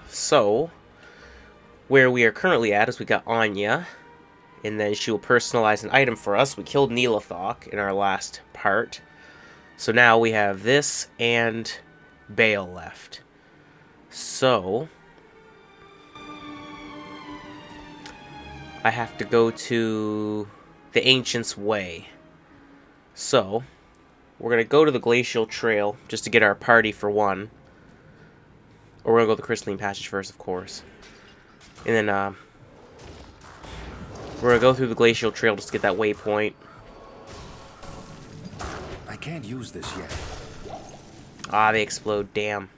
So, where we are currently at is we got Anya, and then she will personalize an item for us. We killed Neelathok in our last part. So now we have this and BAAL left. So, I have to go to the Ancient's Way. So, we're going to go to the Glacial Trail just to get our party for one. Or we're going to go to the Crystalline Passage first, of course. And then, we're going to go through the Glacial Trail just to get that waypoint. I can't use this yet. Ah, they explode, damn.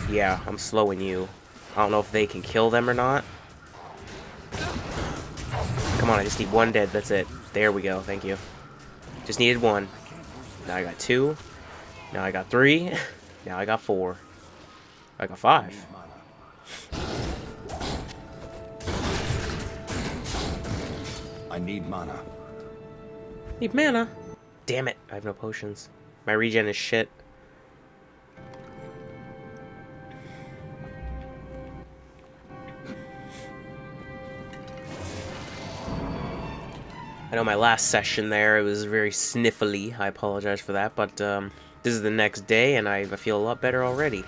Yeah, I'm slowing you. I don't know if they can kill them or not. Come on, I just need one dead, that's it. There we go, thank you. Just needed one. Now I got two. Now I got three. Now I got four. I got five. I need mana. Need mana. Damn it, I have no potions. My regen is shit. I know my last session there, it was very sniffly. I apologize for that, but this is the next day, and I feel a lot better already.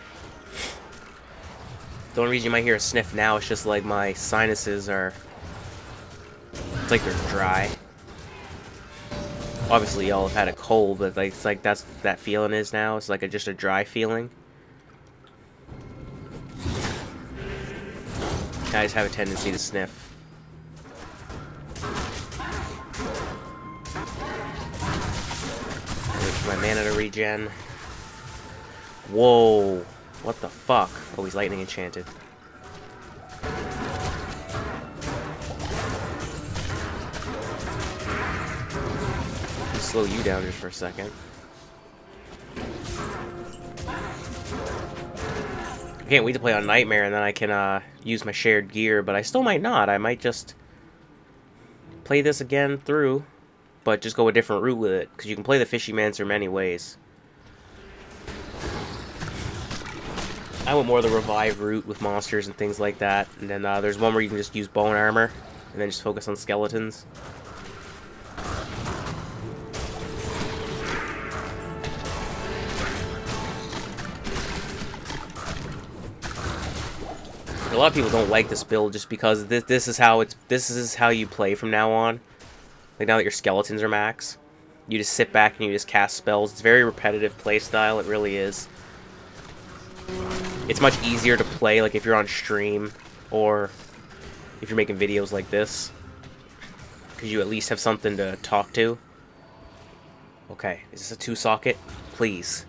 The only reason you might hear a sniff now is just like my sinuses are... It's like they're dry. Obviously, y'all have had a cold, but like, it's like that's that feeling is now. It's like just a dry feeling. I just have a tendency to sniff. Wait for my mana to regen. Whoa! What the fuck? Oh, he's lightning enchanted. Slow you down just for a second. I can't wait to play on Nightmare, and then I can use my shared gear, but I still might not. I might just play this again through, but just go a different route with it, because you can play the Fishymancer many ways. I went more the revive route with monsters and things like that, and then there's one where you can just use bone armor, and then just focus on skeletons. A lot of people don't like this build just because this is how you play from now on. Like now that your skeletons are max, you just sit back and you just cast spells. It's very repetitive play style. It really is. It's much easier to play like if you're on stream or if you're making videos like this, because you at least have something to talk to. Okay, is this a 2-socket? Please.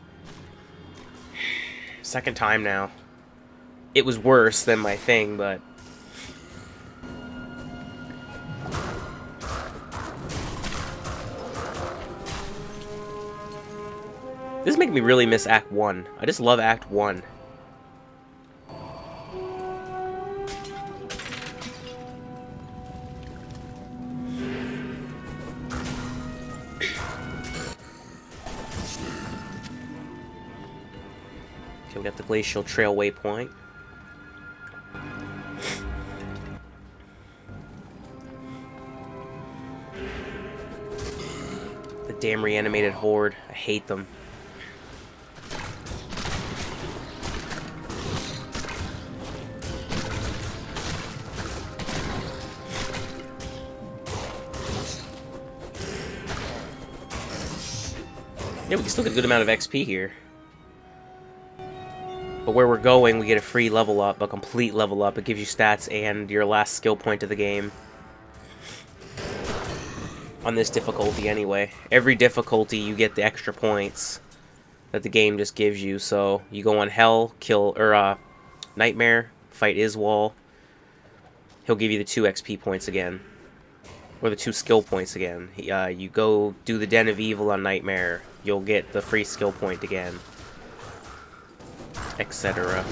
Second time now. It was worse than my thing, but... This is making me really miss Act 1. I just love Act 1. Okay, we got the Glacial Trail waypoint. The damn reanimated horde. I hate them. Yeah, we can still get a good amount of XP here. But where we're going, we get a free level up, a complete level up. It gives you stats and your last skill point of the game. On this difficulty, anyway. Every difficulty, you get the extra points that the game just gives you. So, you go on Hell, kill, or, Nightmare, fight Iswal. He'll give you the 2 XP points again. Or the 2 skill points again. You go do the Den of Evil on Nightmare, you'll get the free skill point again. Etc.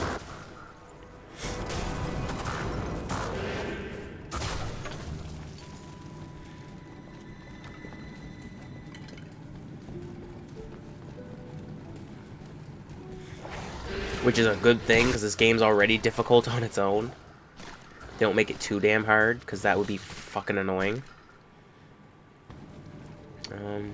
which is a good thing because this game's already difficult on its own. They don't make it too damn hard because that would be fucking annoying. Right.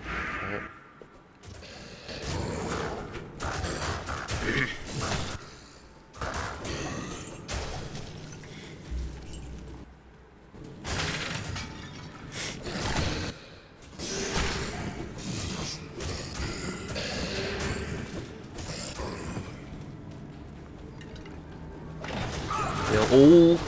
Oh.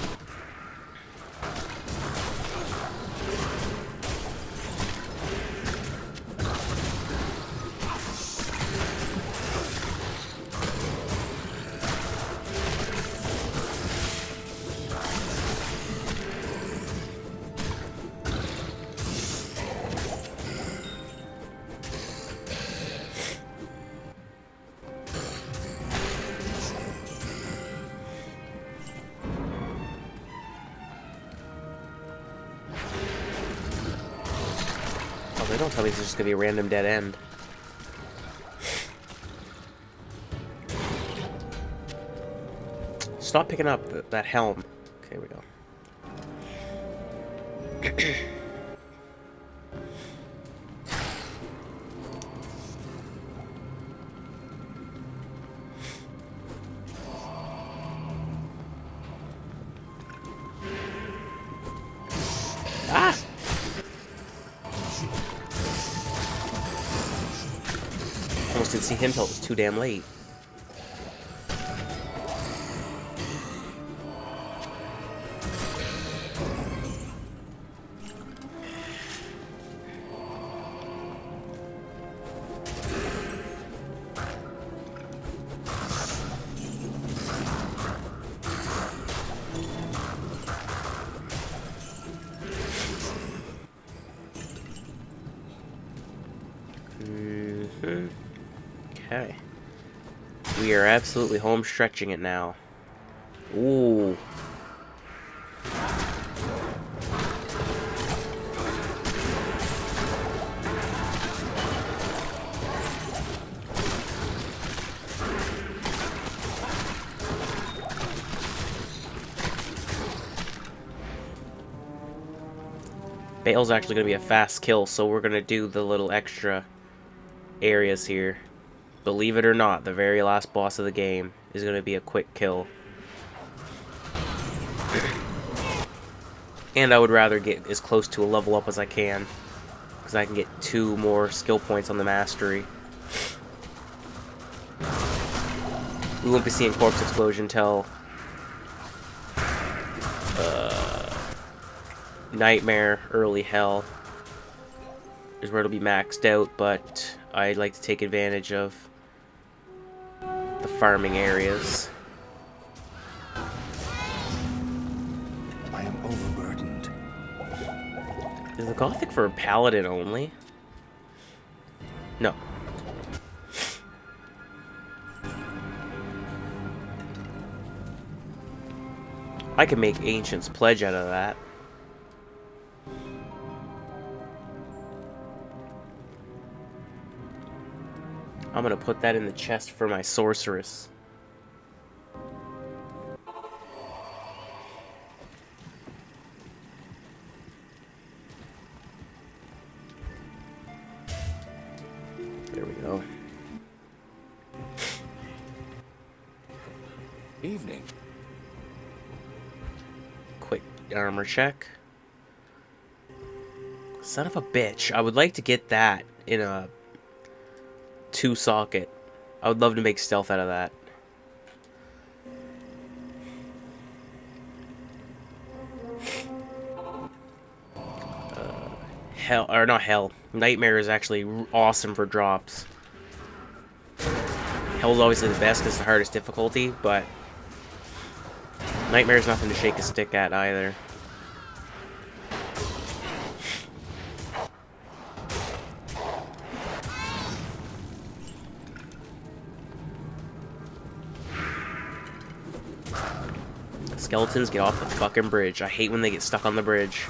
Oh, they don't tell me it's just gonna be a random dead end. Stop picking up that helm. Okay, we go. Ah! Almost didn't see him till it was too damn late. Okay. We are absolutely home stretching it now. Ooh. BAAL's actually going to be a fast kill, so we're going to do the little extra areas here. Believe it or not, the very last boss of the game is going to be a quick kill. And I would rather get as close to a level up as I can, because I can get 2 more skill points on the mastery. We won't be seeing Corpse Explosion till Nightmare, Early Hell is where it'll be maxed out, but I'd like to take advantage of the farming areas. I am overburdened. Is the Gothic for a paladin only? No. I can make Ancient's Pledge out of that. I'm gonna put that in the chest for my sorceress. There we go. Evening. Quick armor check. Son of a bitch. I would like to get that in a 2-socket. I would love to make stealth out of that. Hell, or not hell. Nightmare is actually awesome for drops. Hell's obviously the best because it's the hardest difficulty, but Nightmare is nothing to shake a stick at either. Skeletons, get off the fucking bridge. I hate when they get stuck on the bridge.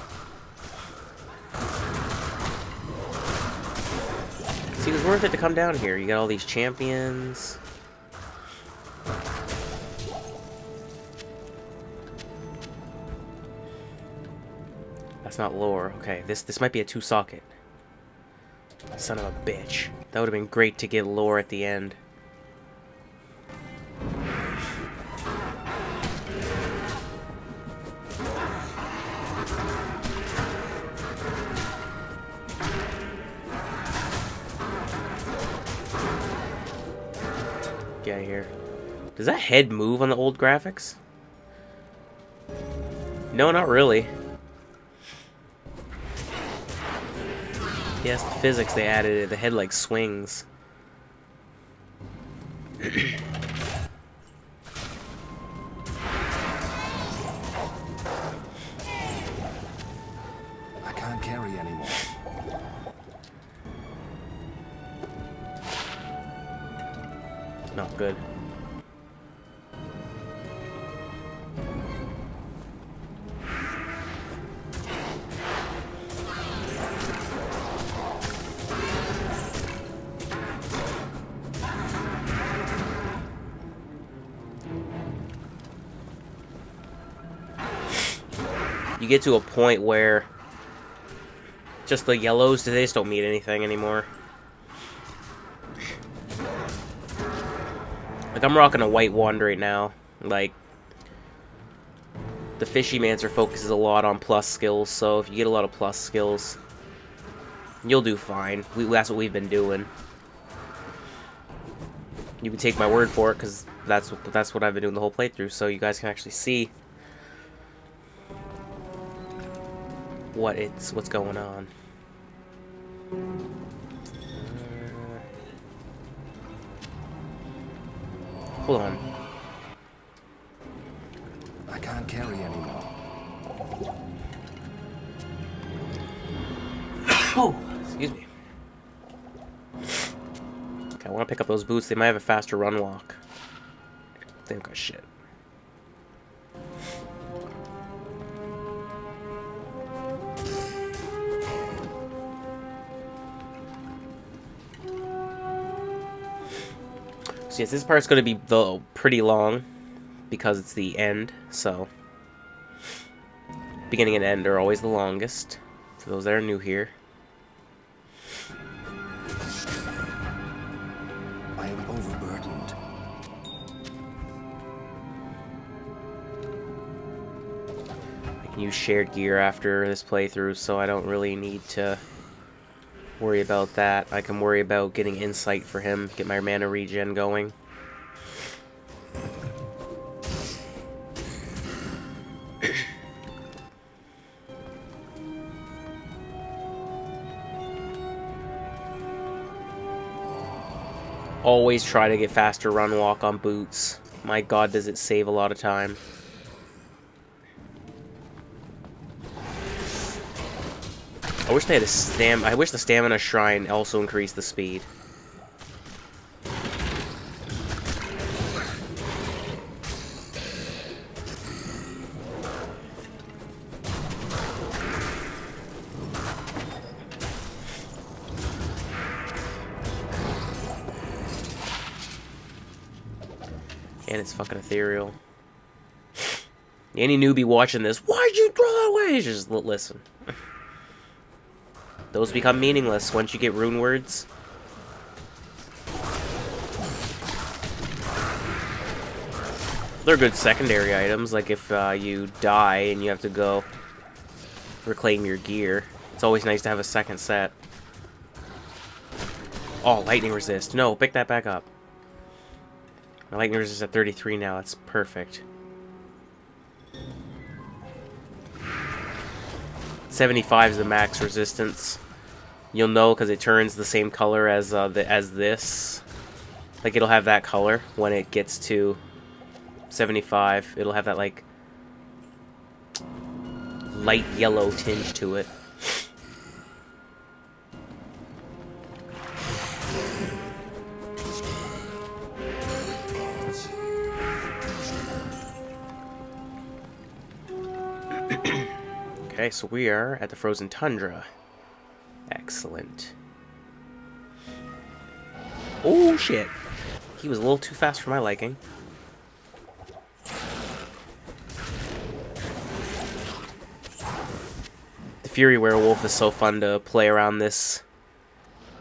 See, it was worth it to come down here. You got all these champions. That's not lore. Okay, this might be a 2-socket. Son of a bitch. That would have been great to get lore at the end. Get out of here. Does that head move on the old graphics? No, not really. Yes, the physics they added it. The head like swings. I can't carry anymore. Not good. You get to a point where just the yellows, they just don't mean anything anymore. Like, I'm rocking a white wand right now. Like, the Fishymancer focuses a lot on plus skills, so if you get a lot of plus skills, you'll do fine. That's what we've been doing. You can take my word for it, because that's what I've been doing the whole playthrough, so you guys can actually see what's going on. Hold on. I can't carry anymore. Oh, excuse me. Okay, I want to pick up those boots. They might have a faster run walk. They don't got shit. So yes, this part's going to be though pretty long because it's the end. So beginning and end are always the longest for those that are new here. I am overburdened. I can use shared gear after this playthrough, so I don't really need to worry about that. I can worry about getting insight for him, get my mana regen going. Always try to get faster run walk on boots. My god, does it save a lot of time. I wish they had I wish the stamina shrine also increased the speed. And it's fucking ethereal. Any newbie watching this, why'd you throw that away? Just listen. Those become meaningless once you get rune words. They're good secondary items, like if you die and you have to go reclaim your gear. It's always nice to have a second set. Oh, lightning resist. No, pick that back up. My lightning resist at 33 now. That's perfect. 75 is the max resistance. You'll know because it turns the same color as this. Like, it'll have that color when it gets to 75. It'll have that, like, light yellow tinge to it. Okay, so we are at the frozen tundra. Excellent. Oh, shit. He was a little too fast for my liking. Fury Werewolf is so fun to play around this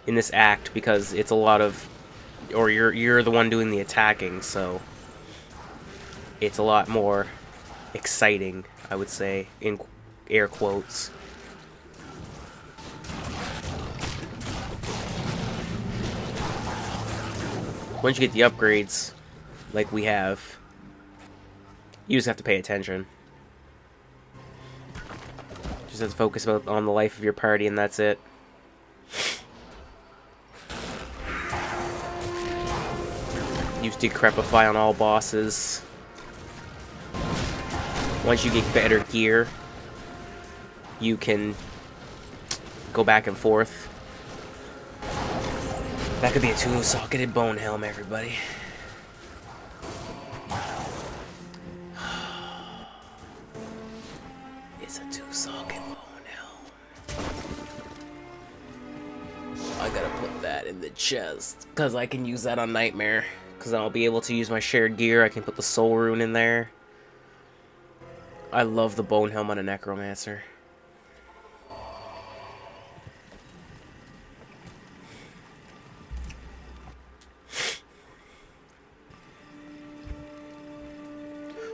in this act because it's a lot of, or you're the one doing the attacking, so it's a lot more exciting, I would say, in air quotes. Once you get the upgrades, like we have, you just have to pay attention. Just have to focus on the life of your party, and that's it. Use Decrepify on all bosses. Once you get better gear, you can go back and forth. That could be a two-socketed bone helm, everybody. It's a two-socket bone helm. I gotta put that in the chest, because I can use that on Nightmare. Because then I'll be able to use my shared gear. I can put the soul rune in there. I love the bone helm on a Necromancer.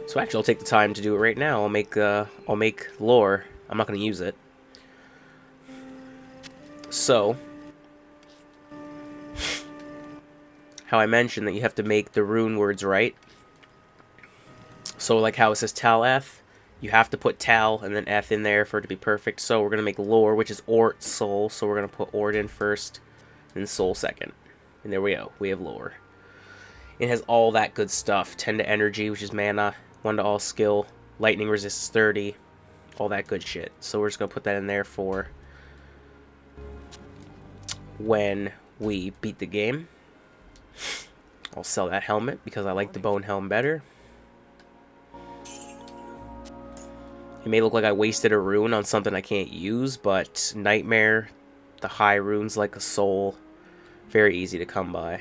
So actually, I'll take the time to do it right now. I'll make lore. I'm not going to use it. So, how I mentioned that you have to make the rune words right. So, like how it says Tal-Eth, you have to put Tal and then Eth in there for it to be perfect. So we're going to make lore, which is Ort Soul. So we're going to put Ort in first, and Soul second. And there we go. We have lore. It has all that good stuff. 10 to energy, which is mana. 1 to all skill, lightning resistance 30, all that good shit. So we're just going to put that in there for when we beat the game. I'll sell that helmet because I like the bone helm better. It may look like I wasted a rune on something I can't use, but Nightmare, the high runes like a soul, very easy to come by.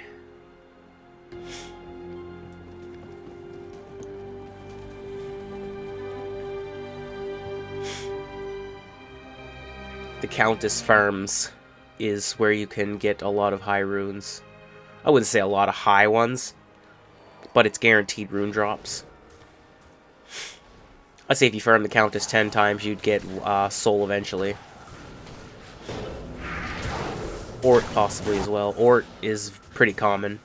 The Countess Farms is where you can get a lot of high runes. I wouldn't say a lot of high ones, but it's guaranteed rune drops. I'd say if you farm the Countess 10 times, you'd get Soul eventually. Ort possibly as well. Ort is pretty common.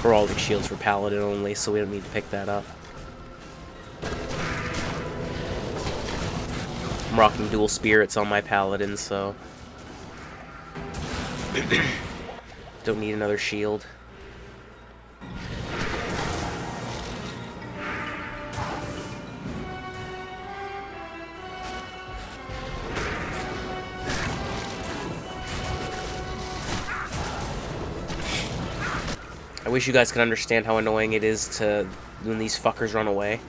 Heraldic Shield's for Paladin only, so we don't need to pick that up. I'm rocking dual spirits on my Paladin, so don't need another shield. I wish you guys could understand how annoying it is to when these fuckers run away.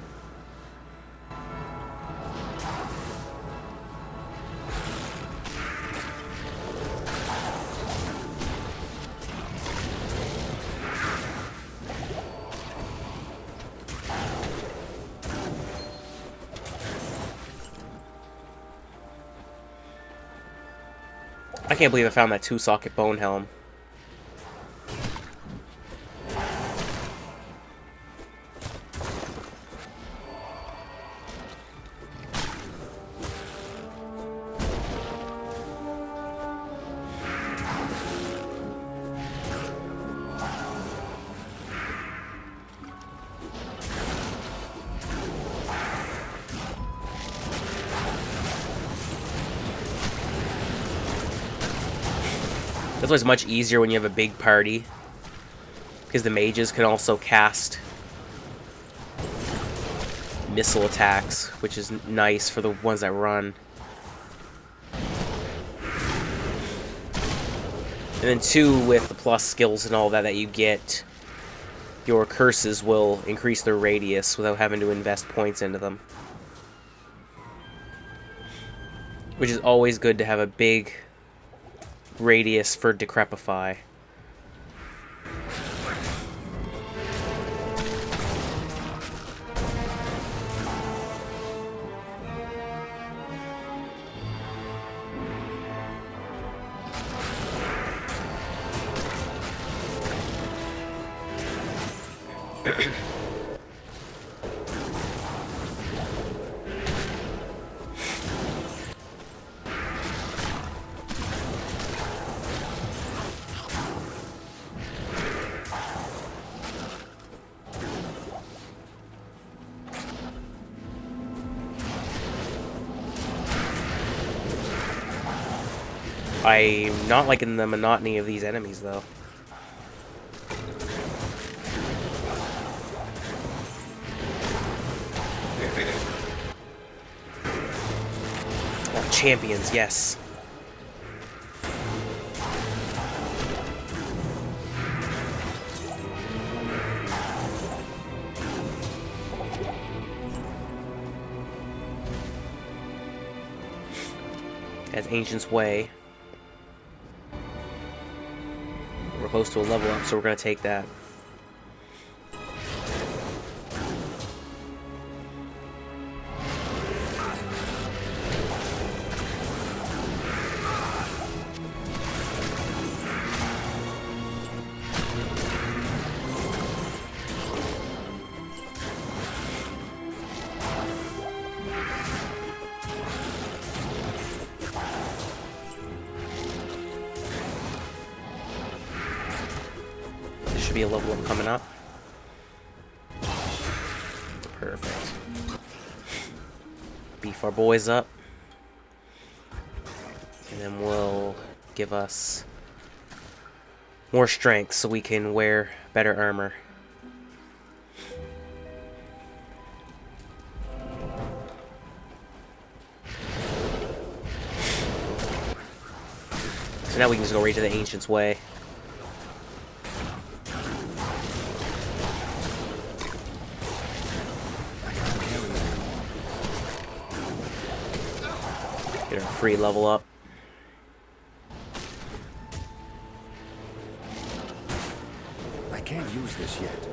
I can't believe I found that 2-socket bone helm. That's why it's much easier when you have a big party. Because the mages can also cast missile attacks, which is nice for the ones that run. And then 2, with the plus skills and all that you get, your curses will increase their radius without having to invest points into them. Which is always good to have a big radius for Decrepify. I'm not liking the monotony of these enemies, though. Oh, champions, yes. That's Ancient's Way. We're close to a level up, so we're going to take that. Be a level up coming up. Perfect. Beef our boys up. And then we'll give us more strength so we can wear better armor. So now we can just go right to the Ancient's Way. Get our free level up. I can't use this yet.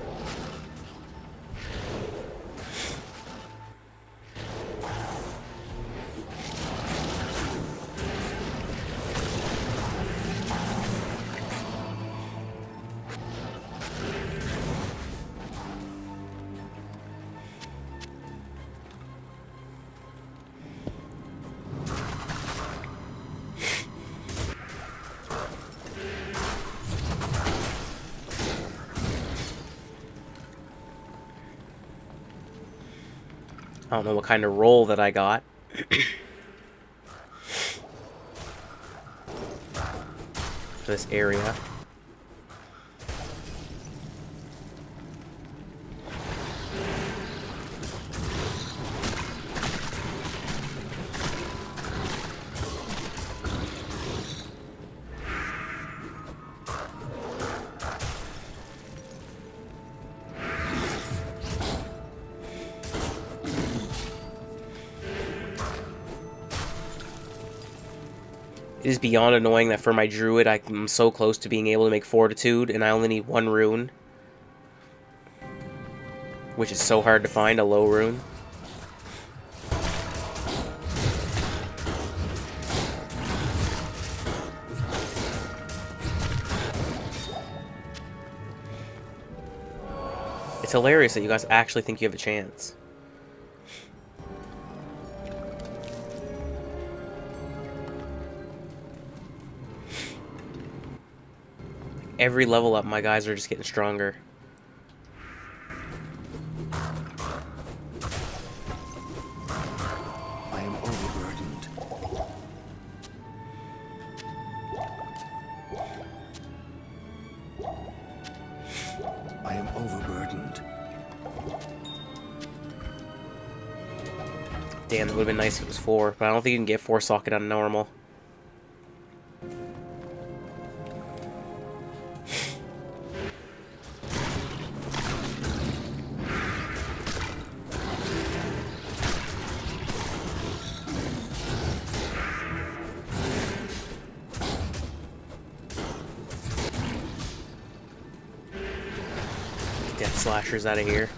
I don't know what kind of roll that I got. This area. It is beyond annoying that for my druid I'm so close to being able to make fortitude and I only need 1 rune. Which is so hard to find, a low rune. It's hilarious that you guys actually think you have a chance. Every level up, my guys are just getting stronger. I am overburdened. Damn, that would have been nice if it was 4, but I don't think you can get 4 socket on normal. Death slashers out of here.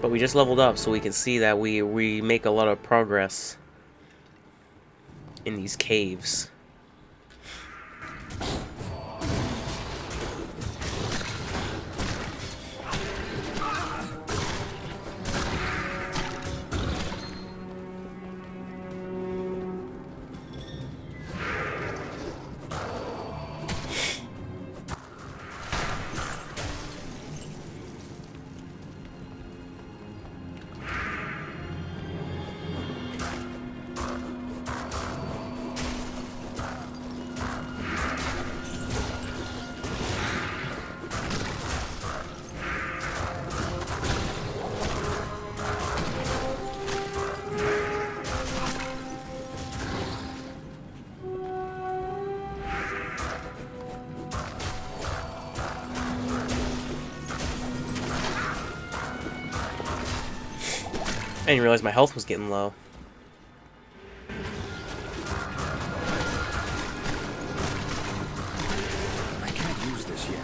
But we just leveled up, so we can see that we make a lot of progress in these caves. I didn't realize my health was getting low. I can't use this yet.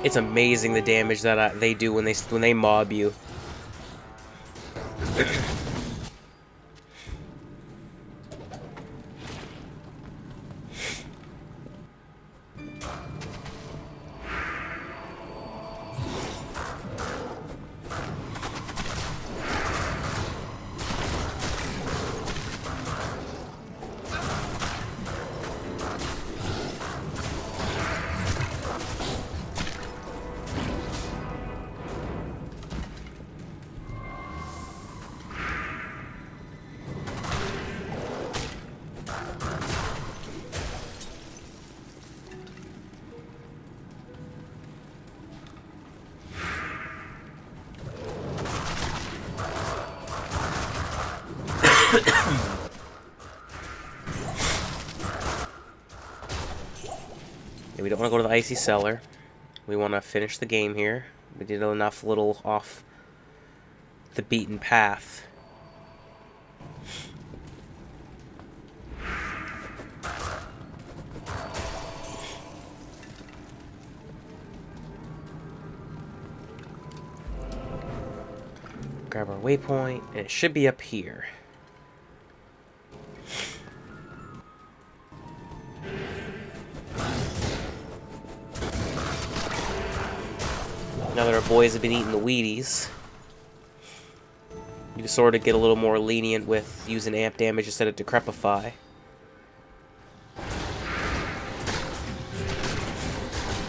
It's amazing the damage that they do when they mob you. Yeah, we don't want to go to the icy cellar. We want to finish the game here. We did enough little off the beaten path. Grab our waypoint, and it should be up here. Now that our boys have been eating the Wheaties, you can sort of get a little more lenient with using amp damage instead of Decrepify.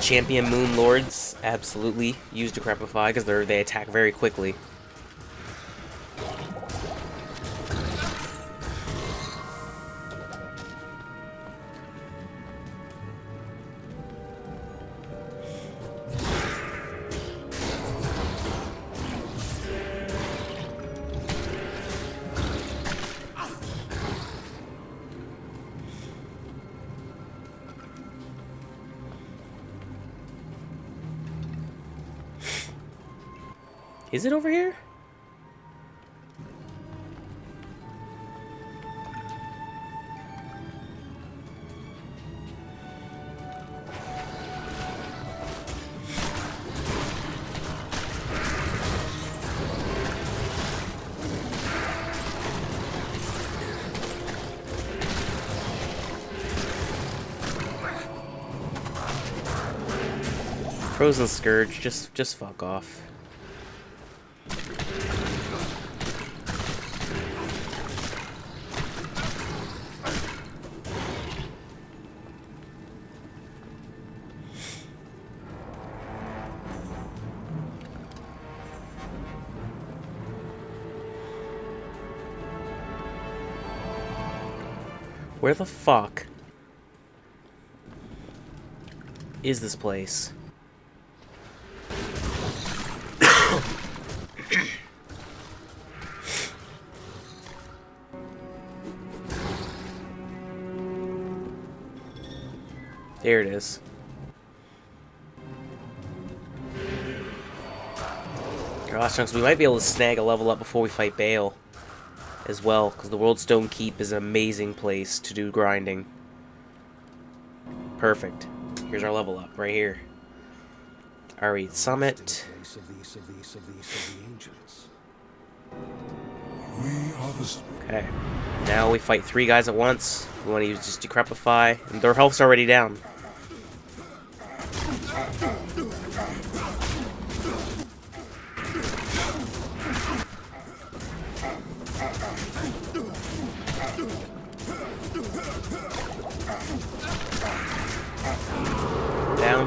Champion Moon Lords absolutely use Decrepify because they attack very quickly. Is it over here? Frozen Scourge, just fuck off. Where the fuck is this place? There it is. Gosh, chunks, we might be able to snag a level up before we fight BAAL as well, because the World Stone Keep is an amazing place to do grinding. Perfect. Here's our level up, right here. R8 Summit. Okay. Now we fight 3 guys at once. We want to use just Decrepify, and their health's already down. Down.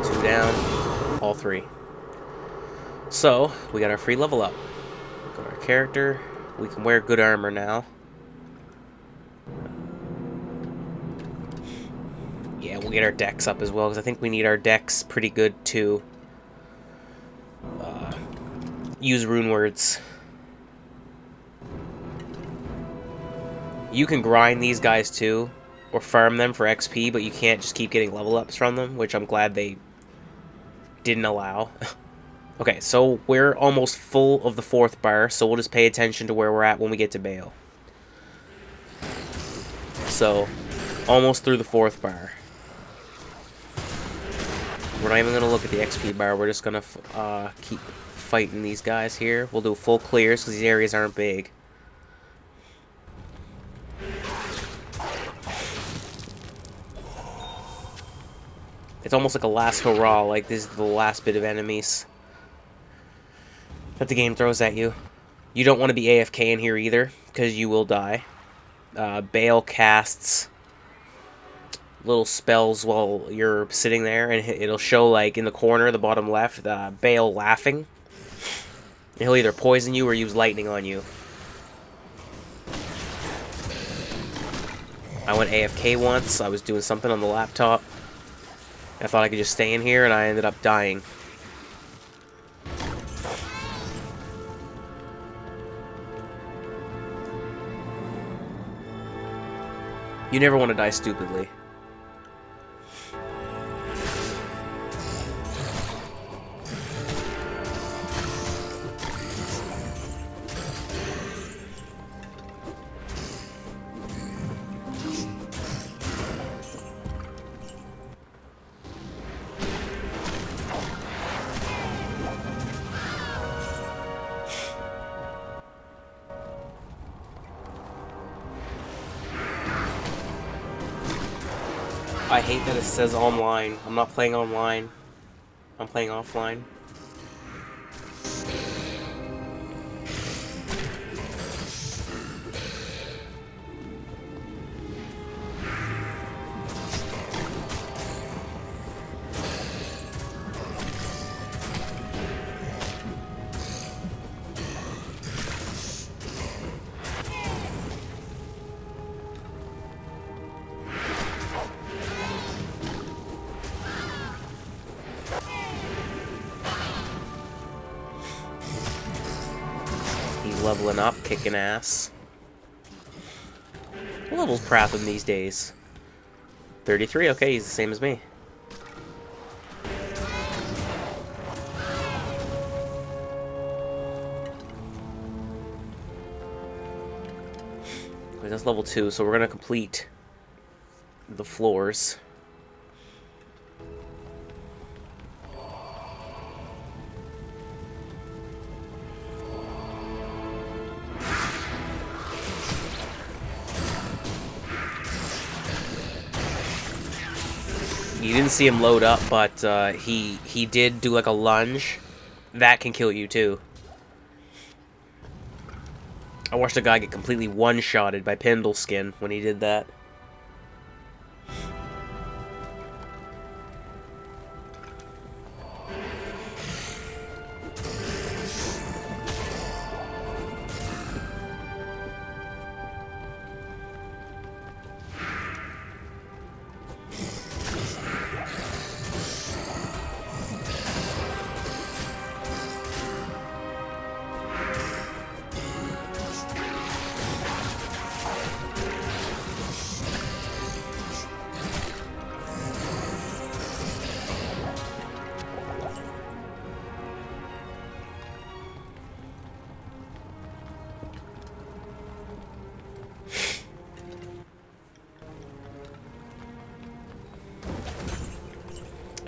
2 down. All 3. So, we got our free level up. Got our character. We can wear good armor now. Yeah, we'll get our dex up as well, because I think we need our dex pretty good to use rune words. You can grind these guys too, or farm them for XP, but you can't just keep getting level ups from them, which I'm glad they didn't allow. Okay, so we're almost full of the 4th bar, so we'll just pay attention to where we're at when we get to BAAL. So, almost through the 4th bar. We're not even going to look at the XP bar, we're just going to keep fighting these guys here. We'll do full clears, because these areas aren't big. It's almost like a last hurrah, like this is the last bit of enemies that the game throws at you. You don't want to be AFK in here either, because you will die. BAAL casts little spells while you're sitting there, and it'll show, like, in the corner, the bottom left, BAAL laughing. And he'll either poison you or use lightning on you. I went AFK once, I was doing something on the laptop. I thought I could just stay in here, and I ended up dying. You never want to die stupidly. I hate that it says online. I'm not playing online. I'm playing offline. He's leveling up, kicking ass. What level's Pratham these days? 33? Okay, he's the same as me. That's level 2, so we're gonna complete the floors. You didn't see him load up, but he did do like a lunge. That can kill you too. I watched a guy get completely one-shotted by Pendleskin when he did that.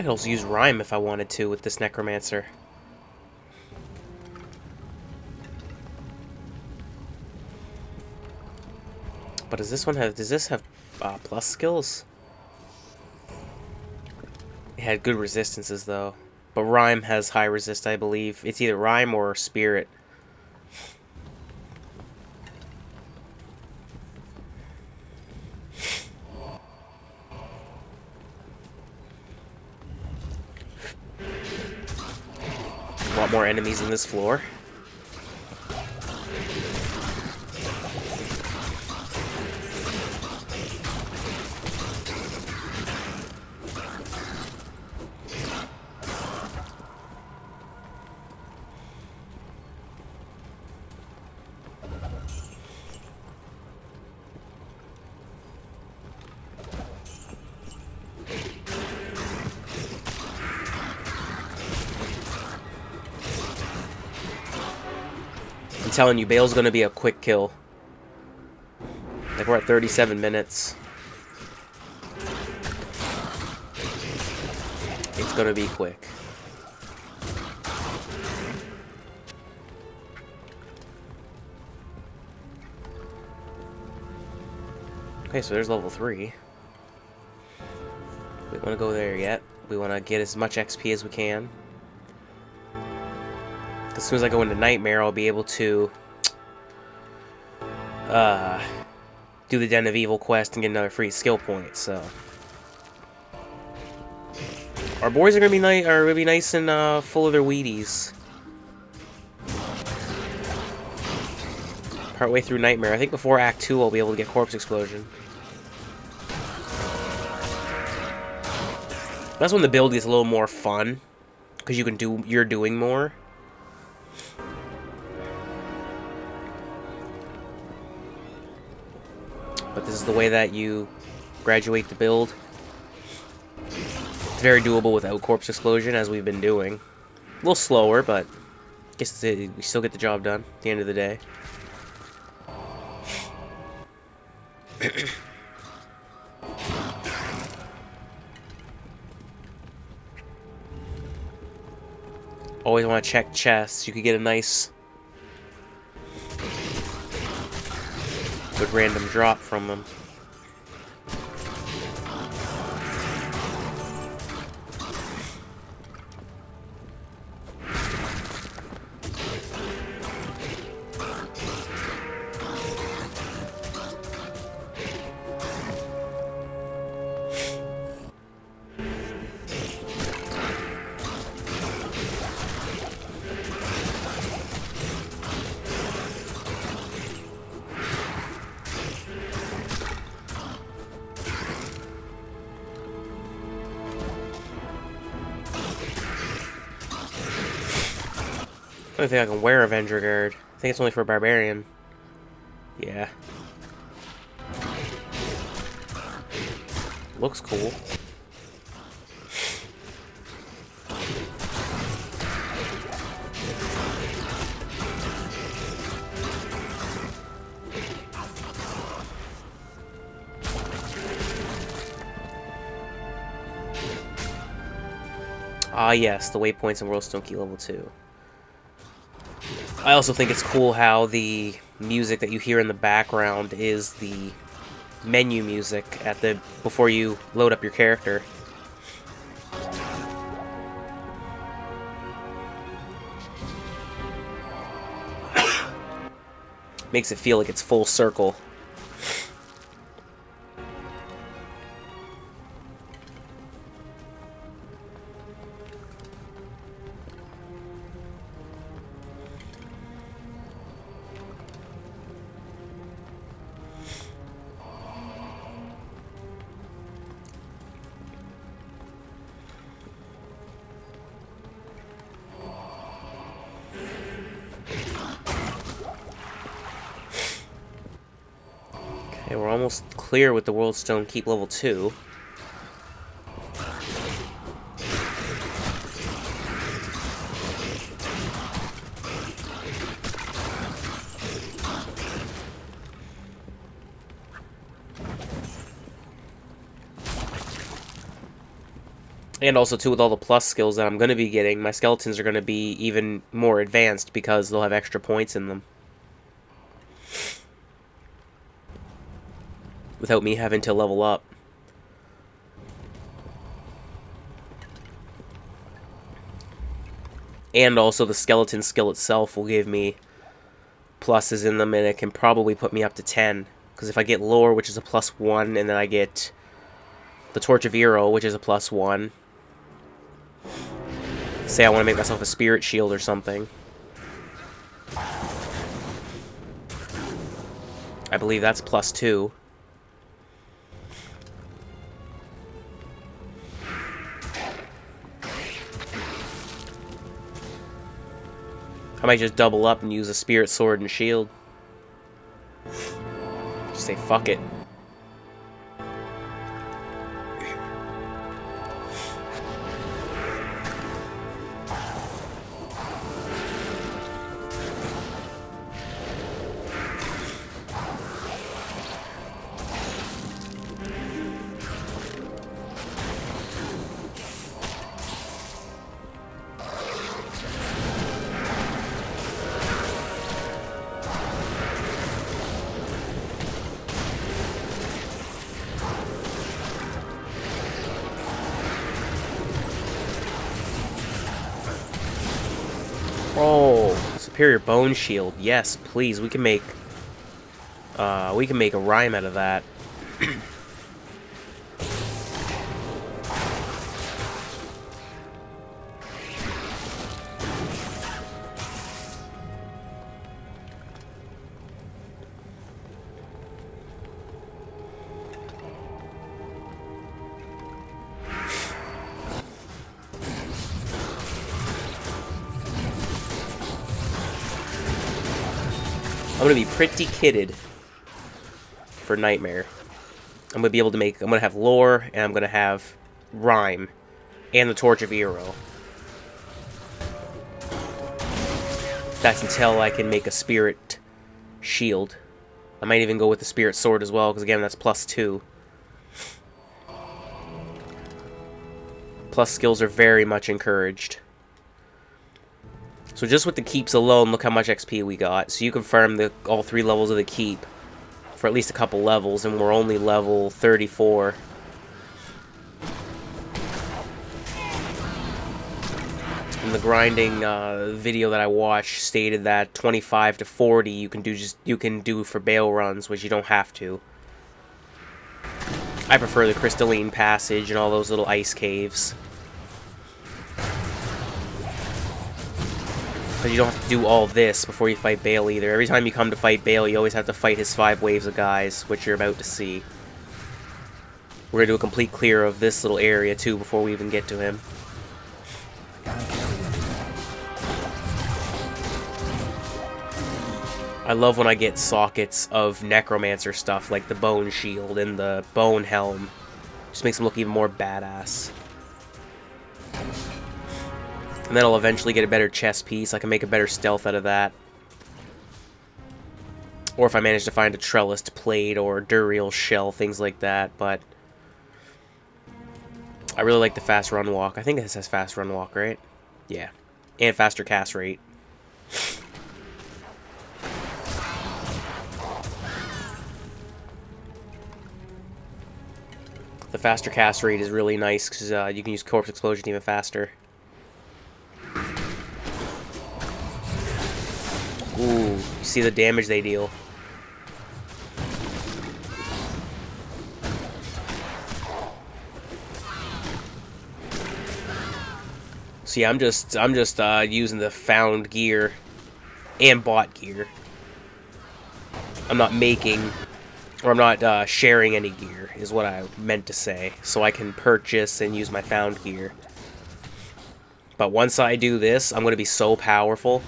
could also use Rhyme if I wanted to with this Necromancer. But does this one have... Does this have plus skills? It had good resistances, though. But Rhyme has high resist, I believe. It's either Rhyme or Spirit. A lot more enemies in this floor. I'm telling you, Baal's gonna be a quick kill. Like, we're at 37 minutes. It's gonna be quick. Okay, so there's level 3. We don't want to go there yet. We want to get as much XP as we can. As soon as I go into Nightmare, I'll be able to do the Den of Evil quest and get another free skill point. So our boys are gonna be nice and full of their Wheaties. Partway through Nightmare, I think before Act 2, I'll be able to get Corpse Explosion. That's when the build gets a little more fun, because you're doing more. But this is the way that you graduate the build. It's very doable without Corpse Explosion, as we've been doing. A little slower, but I guess we still get the job done at the end of the day. Always want to check chests. You could get a nice good random drop from them. I don't think I can wear Avenger Guard. I think it's only for Barbarian. Yeah. Looks cool. Ah yes, the waypoints in World Stone Key level 2. I also think it's cool how the music that you hear in the background is the menu music before you load up your character. Makes it feel like it's full circle. Okay, we're almost clear with the World Stone Keep level 2. And also, too, with all the plus skills that I'm going to be getting, my skeletons are going to be even more advanced because they'll have extra points in them. Without me having to level up. And also, the skeleton skill itself will give me pluses in them, and it can probably put me up to 10. Because if I get lore, which is a +1, and then I get the Torch of Hero, which is a +1. Say I want to make myself a spirit shield or something. I believe that's +2. I might just double up and use a spirit sword and shield. Just say fuck it. Oh, superior bone shield. Yes, please. We can make a rhyme out of that. I'm gonna be pretty kitted for Nightmare. I'm gonna be able to make. I'm gonna have lore, and I'm gonna have rhyme, and the Torch of Hero. That's until I can make a spirit shield. I might even go with the spirit sword as well, because again, that's +2. Plus skills are very much encouraged. So just with the keeps alone, look how much XP we got. So you can farm all 3 levels of the keep for at least a couple levels, and we're only level 34. And the grinding video that I watched stated that 25 to 40 you can do for BAAL runs, which you don't have to. I prefer the crystalline passage and all those little ice caves. Because you don't have to do all this before you fight BAAL either. Every time you come to fight BAAL, you always have to fight his 5 waves of guys, which you're about to see. We're going to do a complete clear of this little area, too, before we even get to him. I love when I get sockets of Necromancer stuff, like the Bone Shield and the Bone Helm. Just makes them look even more badass. And then I'll eventually get a better chest piece. I can make a better stealth out of that. Or if I manage to find a trellised plate or Duriel shell, things like that. But I really like the fast run walk. I think this has fast run walk, right? Yeah. And faster cast rate. The faster cast rate is really nice because you can use Corpse Explosion even faster. Ooh, you see the damage they deal. So yeah, I'm just using the found gear and bought gear. I'm not making, or I'm not sharing any gear, is what I meant to say. So I can purchase and use my found gear. But once I do this, I'm going to be so powerful.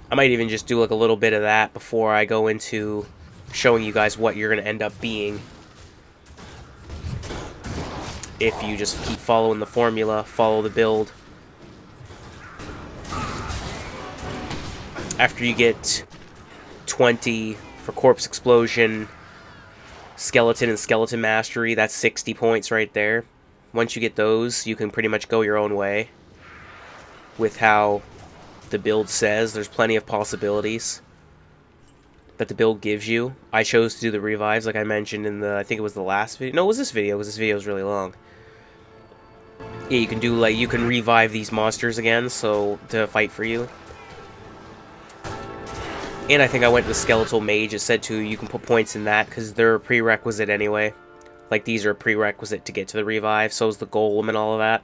I might even just do like a little bit of that before I go into showing you guys what you're going to end up being. If you just keep following the formula, follow the build. After you get 20 for Corpse Explosion, Skeleton, and Skeleton Mastery, that's 60 points right there. once you get those, you can pretty much go your own way with how the build says. There's plenty of possibilities that the build gives you. I chose to do the revives like I mentioned in the, I think it was the last video. No, it was this video, because this video is really long. Yeah, you can do, like, you can revive these monsters again, so, to fight for you. And I think I went to the Skeletal Mage. It said to you can put points in that, because they're a prerequisite anyway. Like, these are a prerequisite to get to the revive, so is the Golem and all of that.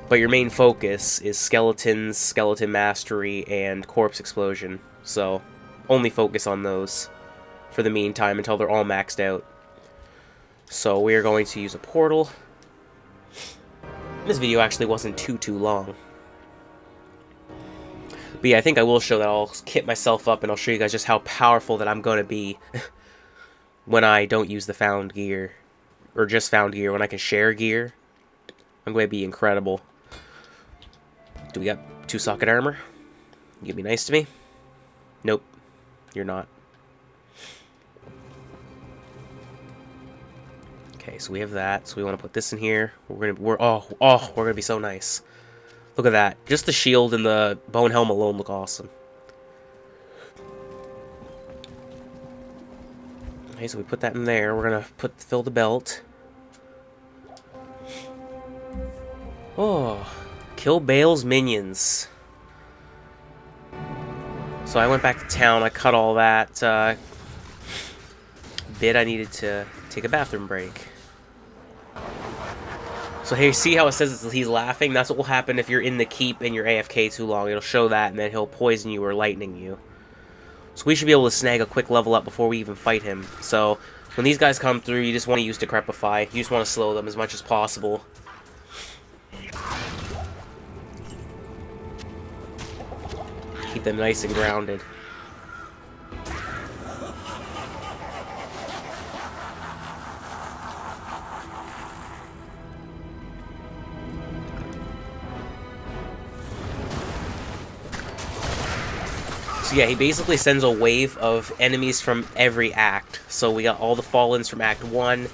But your main focus is Skeletons, Skeleton Mastery, and Corpse Explosion. So, only focus on those for the meantime until they're all maxed out. So, we are going to use a portal. This video actually wasn't too long. But yeah, I think I will show that. I'll kit myself up and I'll show you guys just how powerful that I'm going to be when I don't use the found gear. Or just found gear. When I can share gear, I'm going to be incredible. Do we got 2 socket armor? You gonna be nice to me? Nope. You're not. Okay, so we have that. So we want to put this in here. We're gonna be so nice. Look at that. Just the shield and the bone helm alone look awesome. Okay, so we put that in there. We're gonna fill the belt. Oh, kill BAAL's minions. So I went back to town. I cut all that bit. I needed to take a bathroom break. So here, see how it says he's laughing? That's what will happen if you're in the keep and you're AFK too long. It'll show that, and then he'll poison you or lightning you. So we should be able to snag a quick level up before we even fight him. So when these guys come through, you just want to use Decrepify. You just want to slow them as much as possible. Keep them nice and grounded. So yeah, he basically sends a wave of enemies from every act. So we got all the Fallens from Act 1.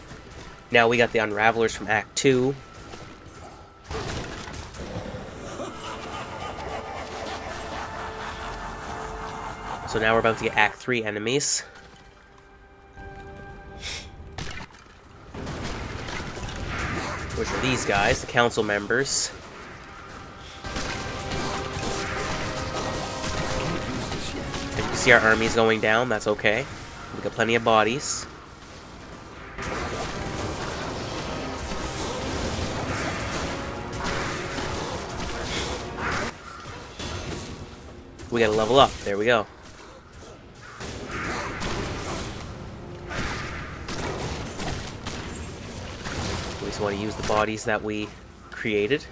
Now we got the Unravelers from Act 2. So now we're about to get Act 3 enemies. Which are these guys, the council members. And you can see our army's going down, that's okay. We got plenty of bodies. We gotta level up, there we go. We just want to use the bodies that we created.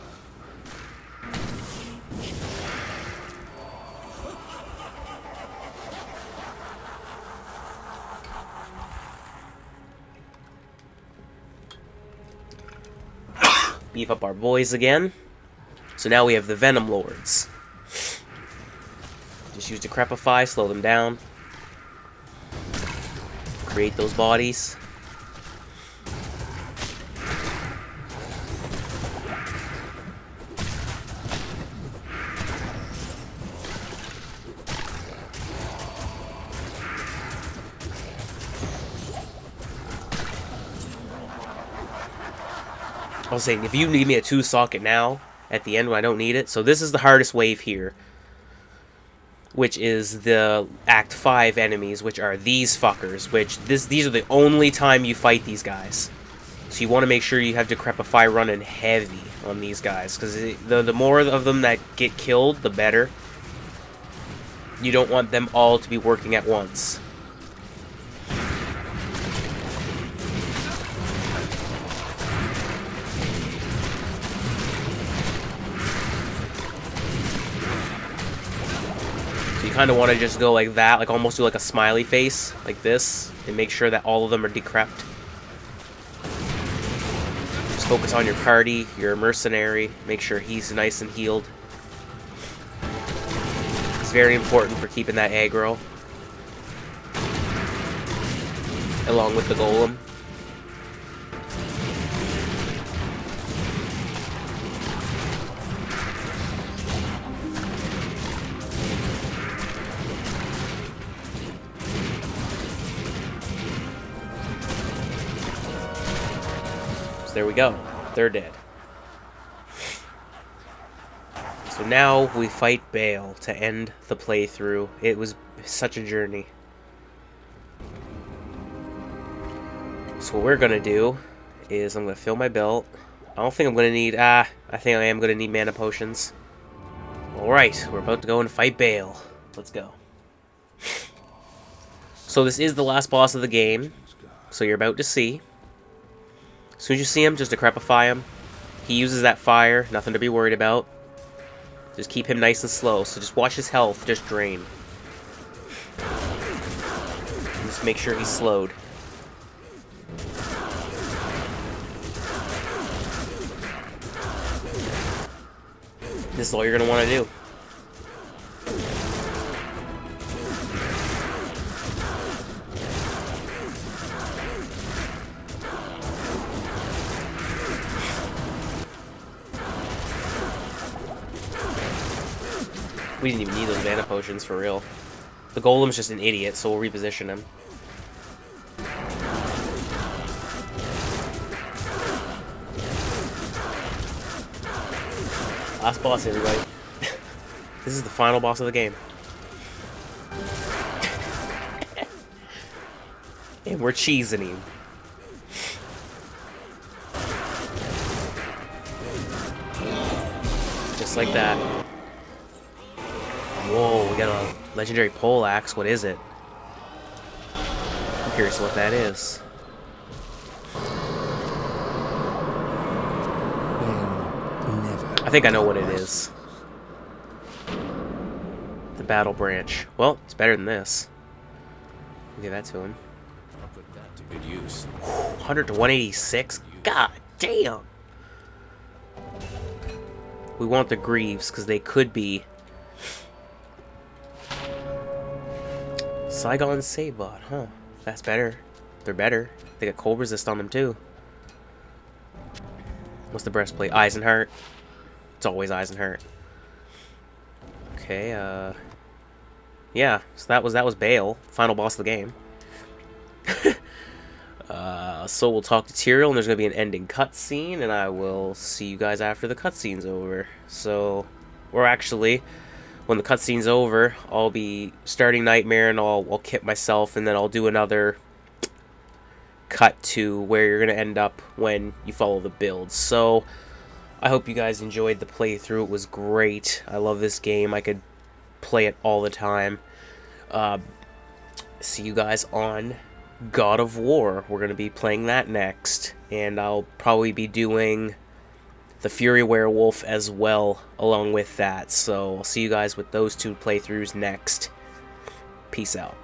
Beef up our boys again. So now we have the Venom Lords. Just use Decrepify, slow them down. Create those bodies. I was saying, if you need me a 2-socket now, at the end when I don't need it, so this is the hardest wave here, which is the Act 5 enemies, which are these fuckers, which these are the only time you fight these guys. So you want to make sure you have Decrepify running heavy on these guys, because the more of them that get killed, the better. You don't want them all to be working at once. You kind of want to just go like that, like almost do like a smiley face, like this, and make sure that all of them are decrept. Just focus on your party, your mercenary, make sure he's nice and healed. It's very important for keeping that aggro. along with the golem. So there we go. They're dead. So now we fight BAAL to end the playthrough. It was such a journey. So what we're gonna do is I'm gonna fill my belt. I don't think I'm gonna need I think I am gonna need mana potions. Alright, we're about to go and fight BAAL. Let's go. So this is the last boss of the game. So you're about to see. As soon as you see him, just decrepify him. He uses that fire, nothing to be worried about. Just keep him nice and slow, so just watch his health just drain. Just make sure he's slowed. This is all you're going to want to do. We didn't even need those mana potions for real. The golem's just an idiot, so we'll reposition him. Last boss, everybody. This is the final boss of the game. And we're cheesing him. Just like that. Whoa, we got a legendary pole axe. What is it? I'm curious what that is. I think I know what it is. The battle branch. Well, it's better than this. I'll give that to him. I'll put that to good use. 100 to 186? God damn! We want the Greaves, because they could be... Saigon Sabot, huh? That's better. They're better. They got cold resist on them, too. What's the breastplate? Eisenhart. It's always Eisenhart. Okay, yeah, so that was BAAL, final boss of the game. So we'll talk to Tyrael, and there's going to be an ending cutscene, and I will see you guys after the cutscene's over. So, or actually, when the cutscene's over, I'll be starting Nightmare, and I'll kit myself, and then I'll do another cut to where you're going to end up when you follow the build. So, I hope you guys enjoyed the playthrough. It was great. I love this game. I could play it all the time. See you guys on God of War. We're going to be playing that next. And I'll probably be doing the Fury Werewolf as well along with that. So I'll see you guys with those two playthroughs next. Peace out.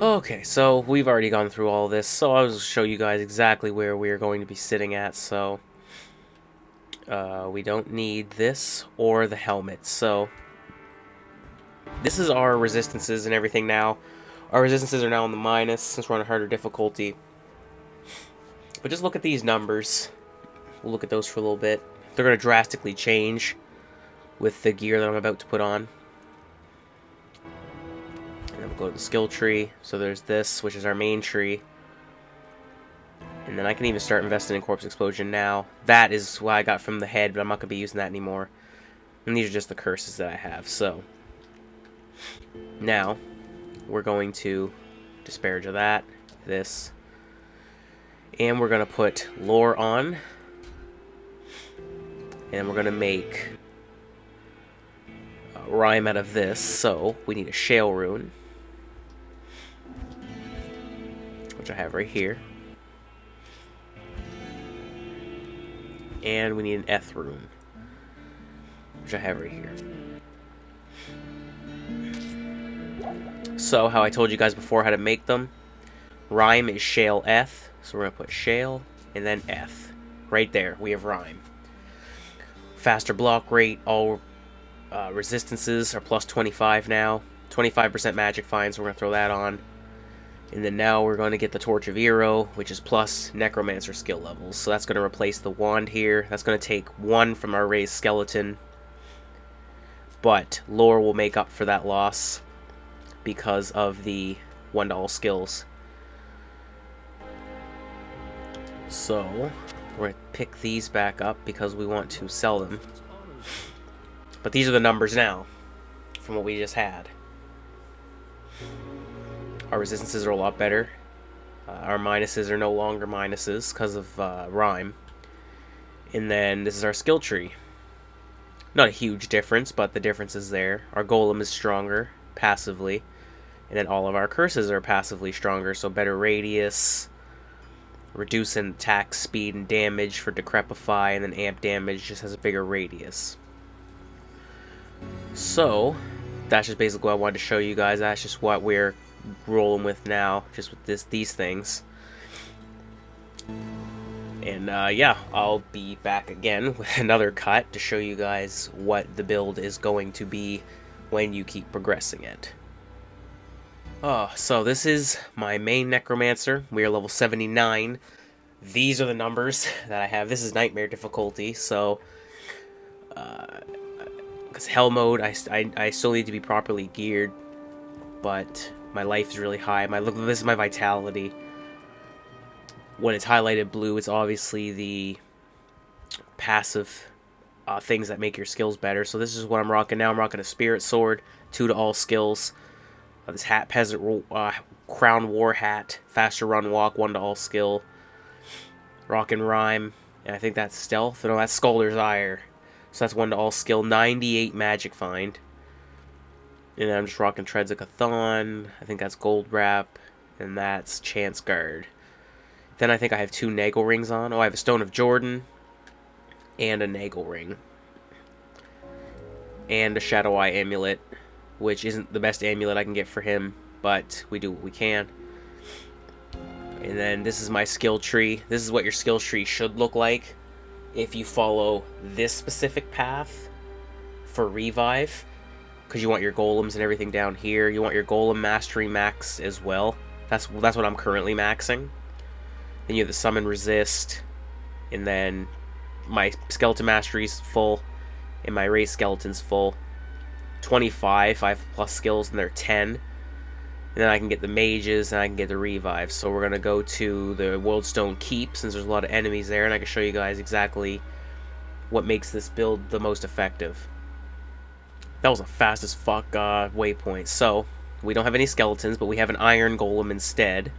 Okay, so we've already gone through all this, so I'll show you guys exactly where we're going to be sitting at. So we don't need this or the helmet. So this is our resistances and everything now. Our resistances are now on the minus since we're on a harder difficulty. But just look at these numbers. We'll look at those for a little bit. They're going to drastically change with the gear that I'm about to put on. And then we'll go to the skill tree. So there's this, which is our main tree. And then I can even start investing in Corpse Explosion now. That is what I got from the head, but I'm not going to be using that anymore. And these are just the curses that I have. So now we're going to disparage of that, this. And we're going to put lore on. And we're going to make a rhyme out of this. So we need a shale rune, which I have right here. And we need an eth rune, which I have right here. So, how I told you guys before how to make them. Rhyme is shale eth. So we're going to put shale and then eth. Right there, we have rhyme. Faster block rate, all resistances are plus 25 now. 25% magic fine, so we're going to throw that on. And then now we're going to get the Torch of Eero, which is plus Necromancer skill levels. So that's going to replace the wand here. That's going to take 1 from our raised skeleton. But lore will make up for that loss because of the 1 to all skills. So we're going to pick these back up because we want to sell them. But these are the numbers now from what we just had. Our resistances are a lot better. Our minuses are no longer minuses because of rhyme. And then this is our skill tree. Not a huge difference, but the difference is there. Our golem is stronger passively. And then all of our curses are passively stronger, so better radius, reducing attack speed and damage for Decrepify, and then amp damage just has a bigger radius. So that's just basically what I wanted to show you guys. That's just what we're rolling with now, just with these things. And yeah, I'll be back again with another cut to show you guys what the build is going to be when you keep progressing it. So this is my main Necromancer. We are level 79. These are the numbers that I have. This is Nightmare difficulty, so because Hell mode, I still need to be properly geared, but my life is really high. This is my vitality. When it's highlighted blue, it's obviously the passive things that make your skills better. So this is what I'm rocking now. I'm rocking a Spirit Sword, 2 to all skills. This hat, Peasant Crown War hat, faster run walk, 1 to all skill. Rockin' Rhyme, and I think that's Stealth. No, that's Sculptor's Ire. So that's 1 to all skill, 98 magic find. And then I'm just rocking Treads of Chthon. I think that's Gold Wrap, and that's Chance Guard. Then I think I have 2 Nagel rings on. Oh, I have a Stone of Jordan and a Nagel ring. And a Shadow Eye amulet, which isn't the best amulet I can get for him, but we do what we can. And then this is my skill tree. This is what your skill tree should look like if you follow this specific path for revive, because you want your golems and everything down here. You want your golem mastery max as well. That's what I'm currently maxing. Then you have the summon resist, and then my skeleton mastery is full, and my raised skeleton's full. 25, 5 plus skills, and they're 10. And then I can get the mages, and I can get the revive. So we're going to go to the Worldstone Keep, since there's a lot of enemies there, and I can show you guys exactly what makes this build the most effective. That was a fast as fuck waypoint. So, we don't have any skeletons, but we have an iron golem instead.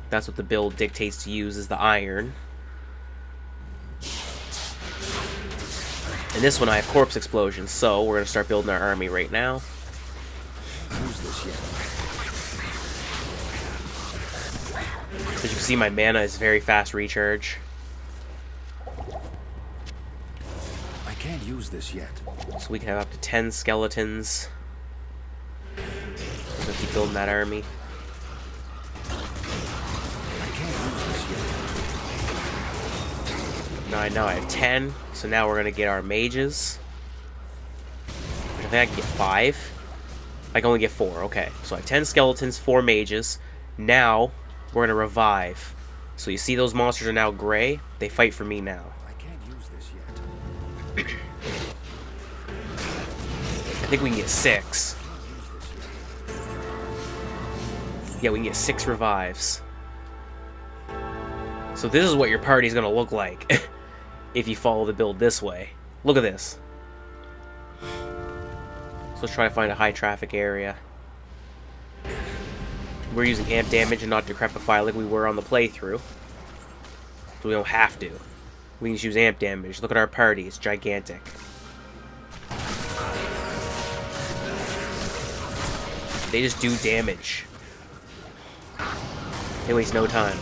That's what the build dictates to use, is the iron. And this one I have Corpse Explosion, so we're going to start building our army right now. Use this yet. As you can see, my mana is very fast recharge. I can't use this yet. So we can have up to 10 skeletons. We're going to keep building that army. 9. Now I have 10. So now we're going to get our mages. I think I can get 5. I can only get 4. Okay. So I have 10 skeletons, 4 mages. Now we're going to revive. So you see those monsters are now gray? They fight for me now. I can't use this yet. I think we can get 6. Yeah, we can get 6 revives. So this is what your party's going to look like if you follow the build this way. Look at this. So let's try to find a high traffic area. We're using amp damage and not decrepify like we were on the playthrough. So we don't have to. We can just use amp damage. Look at our party. It's gigantic. They just do damage. They waste no time.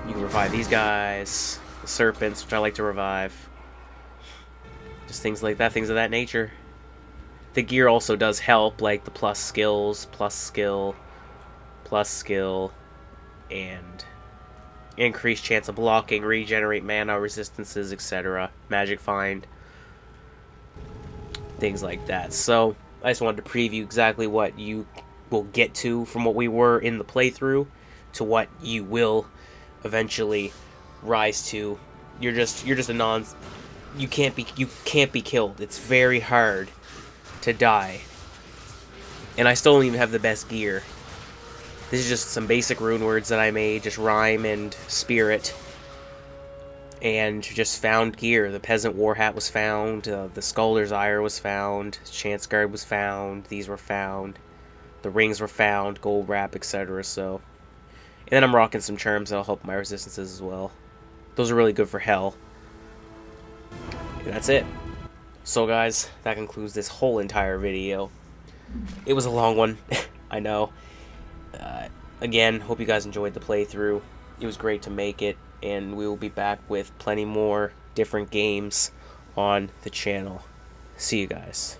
You can revive these guys. The serpents, which I like to revive. Just things like that, things of that nature. The gear also does help, like the plus skills, plus skill, and increased chance of blocking, regenerate mana, resistances, etc. Magic find. Things like that. So, I just wanted to preview exactly what you will get to from what we were in the playthrough to what you will eventually rise to. You're just a non... You can't be killed. It's very hard to die. And I still don't even have the best gear. This is just some basic rune words that I made, just rhyme and spirit. And just found gear. The Peasant War Hat was found, the Scholar's Ire was found, Chance Guard was found, these were found, the rings were found, gold wrap, etc. So, and then I'm rocking some charms that'll help my resistances as well. Those are really good for hell. And that's it. So guys, that concludes this whole entire video. It was a long one, I know. Again, hope you guys enjoyed the playthrough. It was great to make it, and we will be back with plenty more different games on the channel. See you guys.